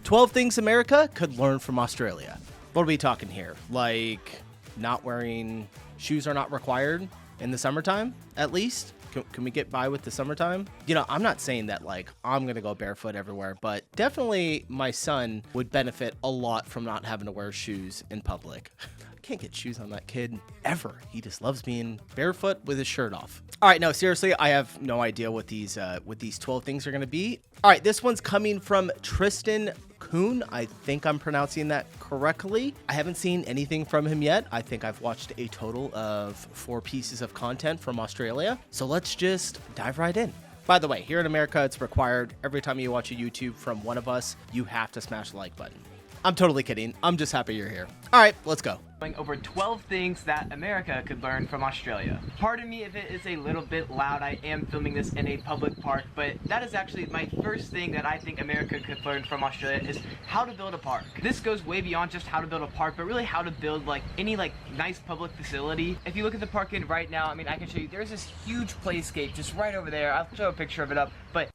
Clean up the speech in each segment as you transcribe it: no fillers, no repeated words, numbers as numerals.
12 things America could learn from Australia. What are we talking here? Like not wearing shoes are not required in the summertime, at least? Can we get by with the summertime? You know, I'm not saying that like I'm going to go barefoot everywhere, but definitely my son would benefit a lot from not having to wear shoes in public. I can't get shoes on that kid ever. He just loves being barefoot with his shirt off. All right, no, seriously, I have no idea what these 12 things are going to be. All right, this one's coming from Tristan Kuhn. I think I'm pronouncing that correctly. I haven't seen anything from him yet. I think I've watched a total of 4 pieces of content from Australia. So let's just dive right in. By the way, here in America, it's required every time you watch a YouTube from one of us, you have to smash the like button. I'm totally kidding. I'm just happy you're here. All right, let's go. Over 12 things that America could learn from Australia. Pardon me if it is a little bit loud. I am filming this in a public park, but that is actually my first thing that I think America could learn from Australia is how to build a park. This goes way beyond just how to build a park, but really how to build like any like nice public facility. If you look at the park in right now, I mean, I can show you, there's this huge playscape just right over there. I'll show a picture of it up, but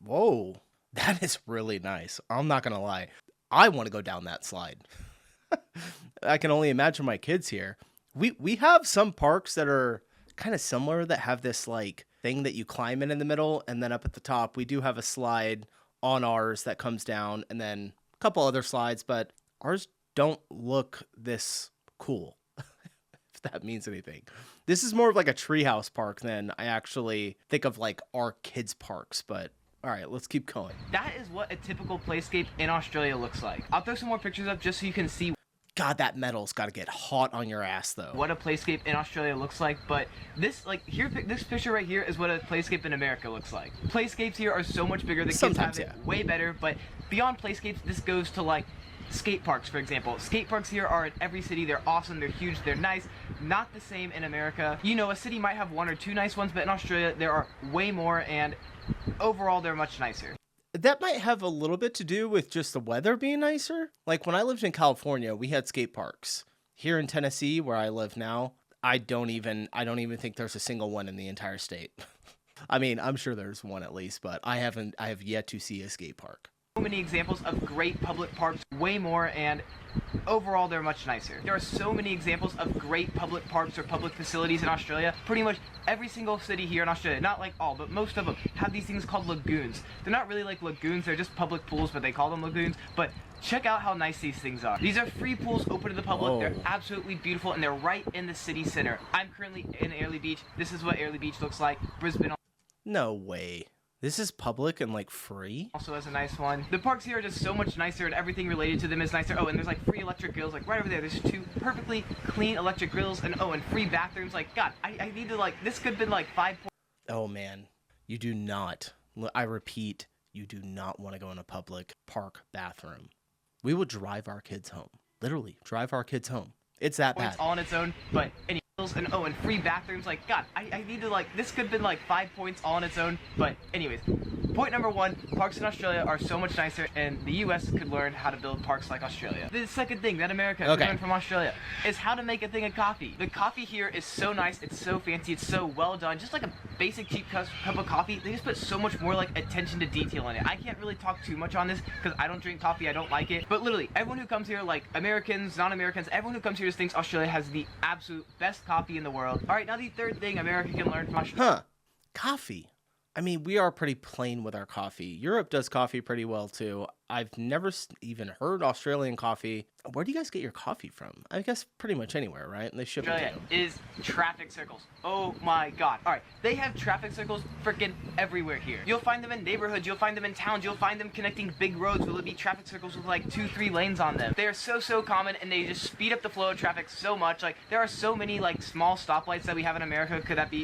whoa, that is really nice. I'm not gonna lie. I want to go down that slide. I can only imagine my kids here. We have some parks that are kind of similar that have this like thing that you climb in the middle, and then up at the top we do have a slide on ours that comes down, and then a couple other slides, but ours don't look this cool. If that means anything. This is more of like a treehouse park than I actually think of like our kids parks, but all right, let's keep going. That is what a typical playscape in Australia looks like. I'll throw some more pictures up just so you can see. God, that metal's got to get hot on your ass, though. What a playscape in Australia looks like, but this, like, here, this picture right here is what a playscape in America looks like. Playscapes here are so much bigger. The kids have it way better, but beyond playscapes, this goes to, like, skate parks, for example. Skate parks here are in every city. They're awesome. They're huge. They're nice. Not the same in America. You know, a city might have 1 or 2 nice ones, but in Australia, there are way more, and overall, they're much nicer. That might have a little bit to do with just the weather being nicer. Like when I lived in California, we had skate parks. Here in Tennessee, where I live now, I don't even think there's a single one in the entire state. I mean, I'm sure there's one at least, but I have yet to see a skate park. So many examples of great public parks, way more, and overall they're much nicer. There are so many examples of great public parks or public facilities in Australia. Pretty much every single city here in Australia, not like all, but most of them have these things called lagoons. They're not really like lagoons, they're just public pools, but they call them lagoons. But check out how nice these things are. These are free pools open to the public. Whoa. They're absolutely beautiful, and they're right in the city center. I'm currently in Airlie Beach. This is what Airlie Beach looks like. Brisbane. No way. This is public and like free? Also has a nice one. The parks here are just so much nicer, and everything related to them is nicer. Oh, and there's like free electric grills, like right over there. There's 2 perfectly clean electric grills, and oh, and free bathrooms. Like, God, I need to like, this could have been like 5 points. Oh man, you do not, I repeat, you do not want to go in a public park bathroom. We will drive our kids home. Literally, drive our kids home. It's that bad. All on its own, but any and oh, and free bathrooms. Like, God, I need to like, this could have been like 5 points all on its own. But anyways, point number 1, parks in Australia are so much nicer, and the US could learn how to build parks like Australia. The second thing that America could learn from Australia is how to make a thing of coffee. The coffee here is so nice, it's so fancy, it's so well done. Just like a basic cheap cup of coffee, they just put so much more like attention to detail in it. I can't really talk too much on this because I don't drink coffee, I don't like it. But literally, everyone who comes here, like Americans, non-Americans, everyone who comes here just thinks Australia has the absolute best coffee in the world. All right, now the third thing America can learn from Australia. Coffee. I mean, we are pretty plain with our coffee. Europe does coffee pretty well too. I've never even heard Australian coffee. Where do you guys get your coffee from? I guess pretty much anywhere, right? And they ship it to you. Is traffic circles. Oh my God. All right, they have traffic circles freaking everywhere here. You'll find them in neighborhoods, you'll find them in towns, you'll find them connecting big roads. Will it be traffic circles with like 2-3 lanes on them? They are so common, and they just speed up the flow of traffic so much. Like, there are so many like small stoplights that we have in America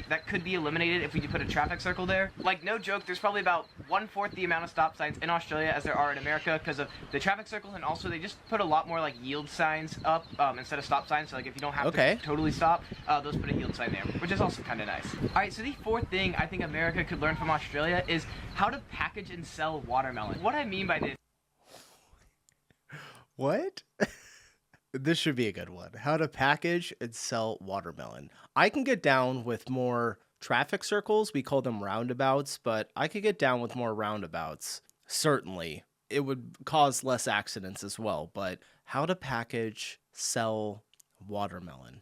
that could be eliminated if we could put a traffic circle there. Like, no joke, there's probably about 1/4 the amount of stop signs in Australia as there are in America because of the traffic circles, and also they just put a lot more like yield signs up instead of stop signs. So like if you don't have to totally stop, those put a yield sign there, which is also kind of nice. All right, so the 4th thing I think America could learn from Australia is how to package and sell watermelon. What I mean by this. What? This should be a good one. How to package and sell watermelon. I can get down with more traffic circles. We call them roundabouts, but I could get down with more roundabouts. Certainly. it would cause less accidents as well. But how to package, sell watermelon.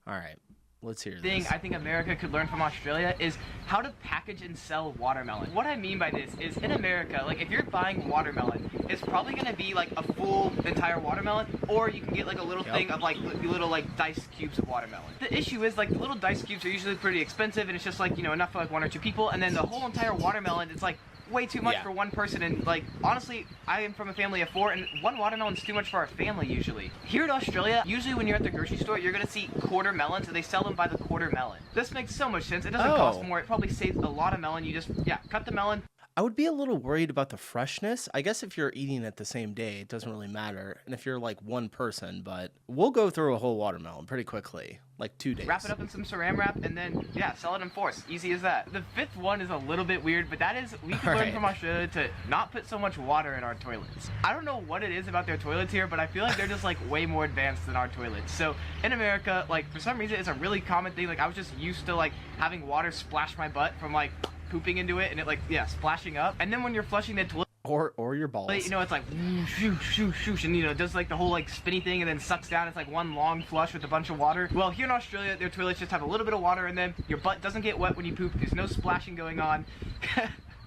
All right, let's hear this. I think America could learn from Australia is how to package and sell watermelon. What I mean by this is in America, like if you're buying watermelon, it's probably going to be like a full entire watermelon, or you can get like a little thing of like little like dice cubes of watermelon. The issue is like the little dice cubes are usually pretty expensive, and it's just like, you know, enough for like 1 or 2 people, and then the whole entire watermelon, it's like way too much for one person. And like honestly, I am from a family of 4, and 1 watermelon is too much for our family usually. Here in Australia, usually when you're at the grocery store, you're gonna see quarter melons, and they sell them by the quarter melon. This makes so much sense. It doesn't cost more. It probably saves a lot of melon. You just cut the melon. I would be a little worried about the freshness. I guess if you're eating it the same day, it doesn't really matter. And if you're like one person, but we'll go through a whole watermelon pretty quickly, like 2 days. Wrap it up in some saran wrap, and then sell it in force. Easy as that. The 5th one is a little bit weird, but that is, we can learn from Australia to not put so much water in our toilets. I don't know what it is about their toilets here, but I feel like they're just like way more advanced than our toilets. So in America, like for some reason, it's a really common thing. Like I was just used to like having water splash my butt from like pooping into it, and it like splashing up. And then when you're flushing the toilet, or your balls, you know, it's like shoo shoo shoo, and you know, it does like the whole like spinny thing, and then sucks down. It's like one long flush with a bunch of water. Well, here in Australia, their toilets just have a little bit of water, and then your butt doesn't get wet when you poop. There's no splashing going on.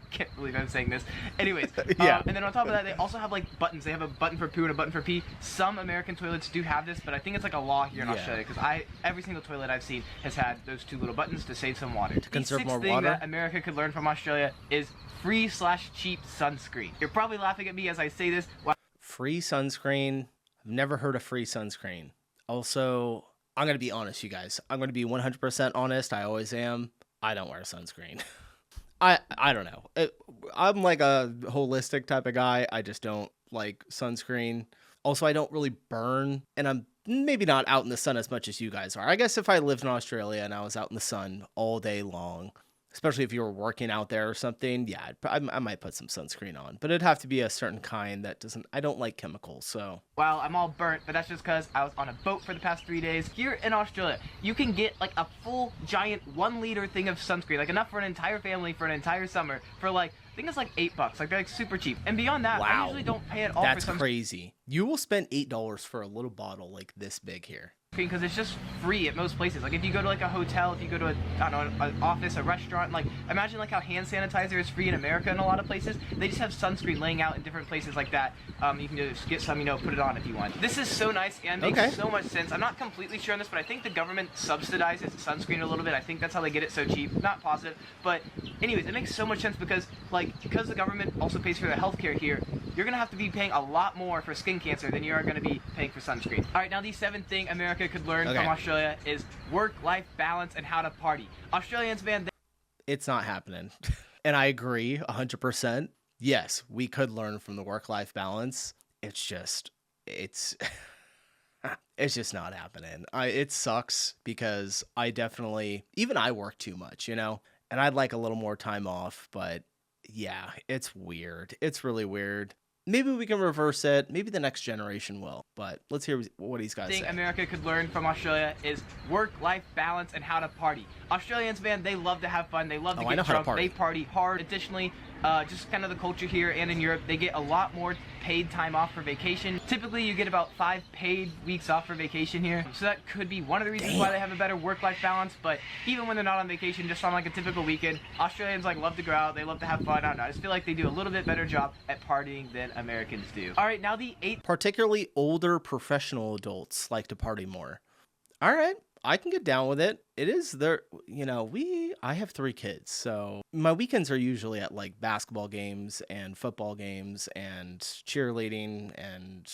Can't believe I'm saying this. Anyways, and then on top of that, they also have like buttons. They have a button for poo and a button for pee. Some American toilets do have this, but I think it's like a law here in Australia, because every single toilet I've seen has had those 2 little buttons to save some water. To conserve more water. The 6th thing that America could learn from Australia is free/cheap sunscreen. You're probably laughing at me as I say this. Free sunscreen. I've never heard of free sunscreen. Also, I'm going to be honest, you guys. I'm going to be 100% honest. I always am. I don't wear sunscreen. I don't know. I'm like a holistic type of guy. I just don't like sunscreen. Also, I don't really burn, and I'm maybe not out in the sun as much as you guys are. I guess if I lived in Australia and I was out in the sun all day long, especially if you were working out there or something, I might put some sunscreen on. But it'd have to be a certain kind that doesn't... I don't like chemicals, so... Well, I'm all burnt, but that's just because I was on a boat for the past 3 days. Here in Australia, you can get like a full, giant 1-liter thing of sunscreen, like enough for an entire family for an entire summer, for like... I think it's like $8. Like they're like super cheap. And beyond that, I usually don't pay at all for sunscreen. That's crazy. You will spend $8 for a little bottle like this big here. Because it's just free at most places. Like if you go to like a hotel, if you go to an office, a restaurant, like imagine like how hand sanitizer is free in America in a lot of places. They just have sunscreen laying out in different places like that. You can just get some, put it on if you want. This is so nice and makes so much sense. I'm not completely sure on this, but I think the government subsidizes sunscreen a little bit. I think that's how they get it so cheap. Not positive, but anyways, it makes so much sense because the government also pays for the healthcare here. You're gonna have to be paying a lot more for skin cancer than you are gonna be paying for sunscreen. All right, now the 7th thing America could learn from Australia is work-life balance and how to party. Australians, man, it's not happening. And I agree 100%. Yes, we could learn from the work-life balance. It's just not happening. It sucks because I work too much, and I'd like a little more time off, but yeah, it's weird. It's really weird. Maybe we can reverse it. Maybe the next generation will. But let's hear what he's got to say. The thing America could learn from Australia is work-life balance and how to party. Australians, man, they love to have fun. They love to get drunk. They party hard. Additionally, just kind of the culture here and in Europe, they get a lot more paid time off for vacation. Typically, you get about 5 paid weeks off for vacation here. So that could be one of the reasons why they have a better work-life balance. But even when they're not on vacation, just on like a typical weekend, Australians love to go out. They love to have fun. I don't know. I just feel like they do a little bit better job at partying than Americans do. All right, now the 8th. Particularly older professional adults like to party more. All right. I can get down with it. It is there, I have 3 kids, so my weekends are usually at like basketball games and football games and cheerleading and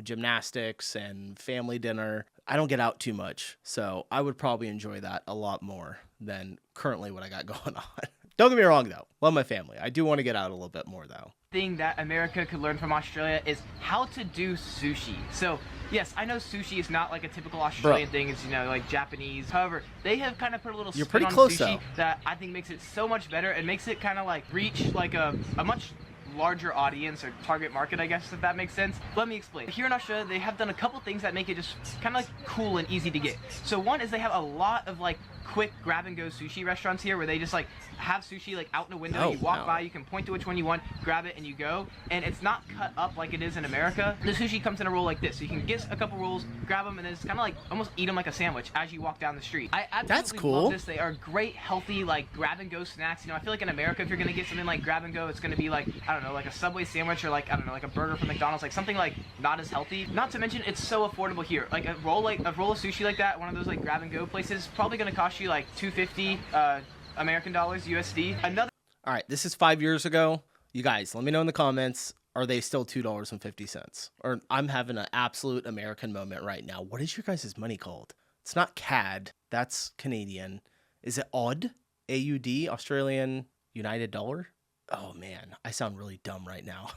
gymnastics and family dinner. I don't get out too much, so I would probably enjoy that a lot more than currently what I got going on. Don't get me wrong, though. Love my family. I do want to get out a little bit more, though. Thing that America could learn from Australia is how to do sushi. So, yes, I know sushi is not like a typical Australian thing. It's, like Japanese. However, they have kind of put a little spin on sushi that I think makes it so much better and makes it kind of like reach like a much larger audience or target market, I guess, if that makes sense. Let me explain. Here in Australia, they have done a couple things that make it just kind of like cool and easy to get. So one is they have a lot of like quick grab-and-go sushi restaurants here where they just, like, have sushi, like, out in a window. Oh, You walk wow. by, you can point to which one you want, grab it, and you go. And it's not cut up like it is in America. The sushi comes in a roll like this. So you can get a couple rolls, grab them, and then it's kind of like almost eat them like a sandwich as you walk down the street. I absolutely That's cool. love this. They are great, healthy, like, grab-and-go snacks. You know, I feel like in America, if you're going to get something like grab-and-go, it's going to be like, I don't know, like a Subway sandwich or like, I don't know, like a burger from McDonald's, like something like not as healthy. Not to mention, it's so affordable here. Like a roll of sushi like that, one of those like grab-and-go places, is probably going to cost you like $2.50 American dollars USD. Another. All right, this is 5 years ago. You guys, let me know in the comments. Are they still $2.50? Or I'm having an absolute American moment right now. What is your guys' money called? It's not CAD. That's Canadian. Is it AUD? AUD? Australian United Dollar? Oh, man. I sound really dumb right now.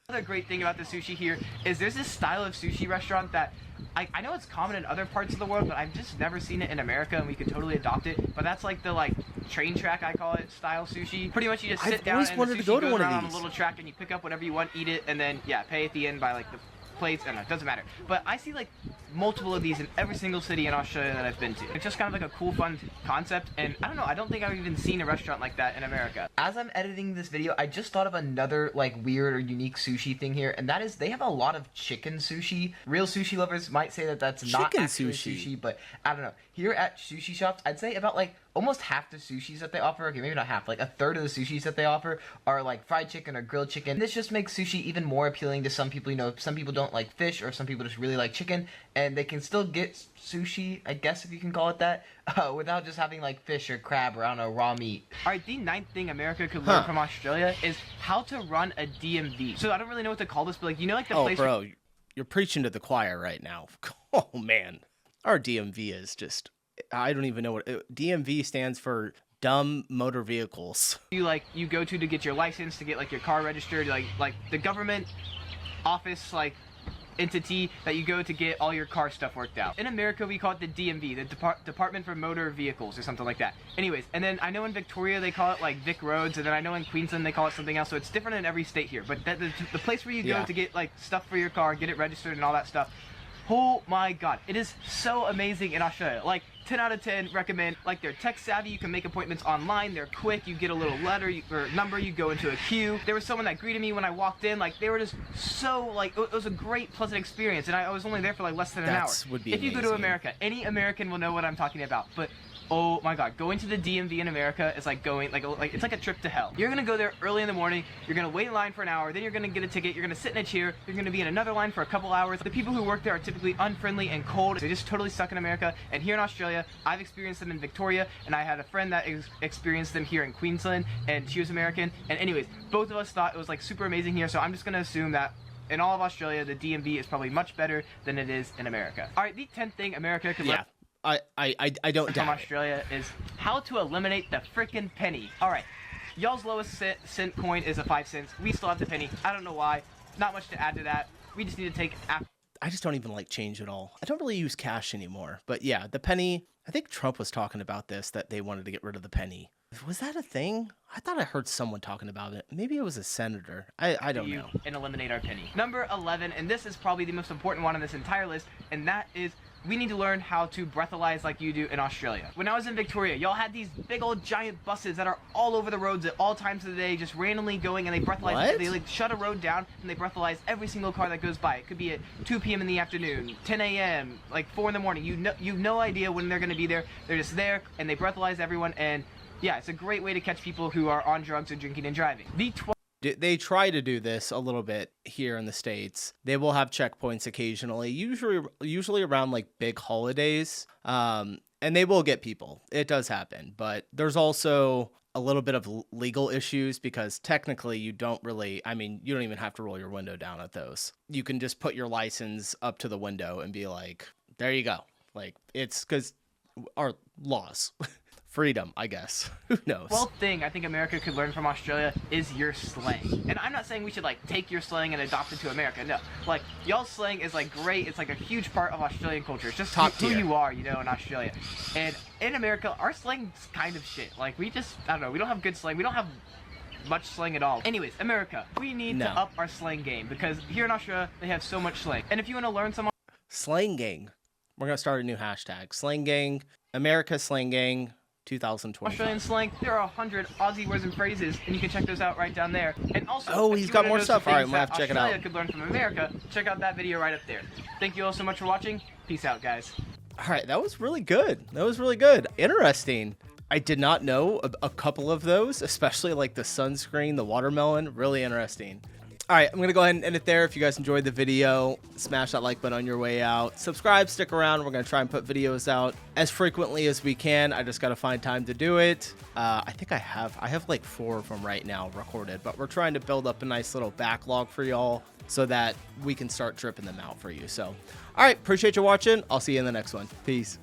Another great thing about the sushi here is there's this style of sushi restaurant that I know it's common in other parts of the world, but I've just never seen it in America, and we could totally adopt it. But that's like the train track, I call it, style sushi. Pretty much you just sit down and the sushi goes around on a little track, and you pick up whatever you want, eat it, and then yeah, pay at the end by like the plates. I don't know, it doesn't matter. But I see like multiple of these in every single city in Australia that I've been to. It's just kind of like a cool, fun concept, and I don't know, I don't think I've even seen a restaurant like that in America. As I'm editing this video, I just thought of another like weird or unique sushi thing here, and that is they have a lot of chicken sushi. Real sushi lovers might say that that's not actually sushi, but I don't know. Here at sushi shops, I'd say about like almost half the sushis that they offer, okay, maybe not half, like a third of the sushis that they offer are like fried chicken or grilled chicken. This just makes sushi even more appealing to some people. You know, some people don't like fish, or some people just really like chicken, and they can still get sushi, I guess if you can call it that, without just having like fish or crab or I don't know, raw meat. Alright, the ninth thing America could learn from Australia is how to run a DMV. So I don't really know what to call this, but like, you know, like the place. Oh, bro, you're preaching to the choir right now. Oh, man. Our DMV is just, I don't even know what DMV stands for. Dumb motor vehicles. You go to get your license, to get like your car registered, like the government office, like entity that you go to get all your car stuff worked out. In America, we call it the DMV, the Department for Motor Vehicles or something like that. Anyways, and then I know in Victoria they call it like Vic Roads, and then I know in Queensland they call it something else, so it's different in every state here. But the place where you go to get like stuff for your car, get it registered and all that stuff, oh my god, it is so amazing in Australia. Like 10 out of 10 recommend. Like, they're tech savvy, you can make appointments online, they're quick, you get a little letter or number, you go into a queue. There was someone that greeted me when I walked in, like they were just so like, it was a great pleasant experience, and I was only there for like less than an hour. Would be if you go to America, any American will know what I'm talking about, but oh my god, going to the DMV in America is like going, like it's like a trip to hell. You're gonna go there early in the morning, you're gonna wait in line for an hour, then you're gonna get a ticket, you're gonna sit in a chair, you're gonna be in another line for a couple hours. The people who work there are typically unfriendly and cold. They just totally suck in America. And here in Australia, I've experienced them in Victoria, and I had a friend that experienced them here in Queensland, and she was American. And anyways, both of us thought it was like super amazing here, so I'm just gonna assume that in all of Australia, the DMV is probably much better than it is in America. Alright, the 10th thing America could learn I don't from doubt Australia is how to eliminate the frickin' penny. Alright, y'all's lowest cent coin is a 5 cents. We still have the penny. I don't know why. Not much to add to that. We just need to take I just don't even like change at all. I don't really use cash anymore. But yeah, the penny, I think Trump was talking about this, that they wanted to get rid of the penny. Was that a thing? I thought I heard someone talking about it. Maybe it was a senator. I don't know. And eliminate our penny. Number 11, and this is probably the most important one on this entire list, and that is we need to learn how to breathalyze like you do in Australia. When I was in Victoria, y'all had these big old giant buses that are all over the roads at all times of the day, just randomly going, and they breathalyze. What? They like shut a road down and they breathalyze every single car that goes by. It could be at 2 p.m. in the afternoon, 10 a.m., like 4 in the morning. You've no idea when they're going to be there. They're just there, and they breathalyze everyone, and yeah, it's a great way to catch people who are on drugs or drinking and driving. They try to do this a little bit here in the States. They will have checkpoints occasionally, usually around like big holidays, and they will get people. It does happen, but there's also a little bit of legal issues because technically you don't even have to roll your window down at those. You can just put your license up to the window and be like, there you go. Like, it's because our laws. Freedom, I guess. Who knows? 12th thing I think America could learn from Australia is your slang. And I'm not saying we should like take your slang and adopt it to America. No, like y'all's slang is like great. It's like a huge part of Australian culture. It's just who you are, you know, in Australia. And in America, our slang's kind of shit. Like we just, I don't know, we don't have good slang. We don't have much slang at all. Anyways, America, we need to up our slang game because here in Australia they have so much slang. And if you want to learn some slang gang, we're gonna start a new hashtag. Slang gang, America slang gang. 2020. Australian slang, there are 100 Aussie words and phrases, and you can check those out right down there. And also, Oh, if he's you got wanna more know stuff. some All right, things we'll have that to check it Australia out. could learn from America, check out that video right up there. Thank you all so much for watching. Peace out, guys. All right, that was really good. That was really good. Interesting. I did not know a couple of those, especially like the sunscreen, the watermelon. Really interesting. All right, I'm going to go ahead and end it there. If you guys enjoyed the video, smash that like button on your way out. Subscribe, stick around. We're going to try and put videos out as frequently as we can. I just got to find time to do it. I think I have like 4 of them right now recorded, but we're trying to build up a nice little backlog for y'all so that we can start dripping them out for you. So, all right, appreciate you watching. I'll see you in the next one. Peace.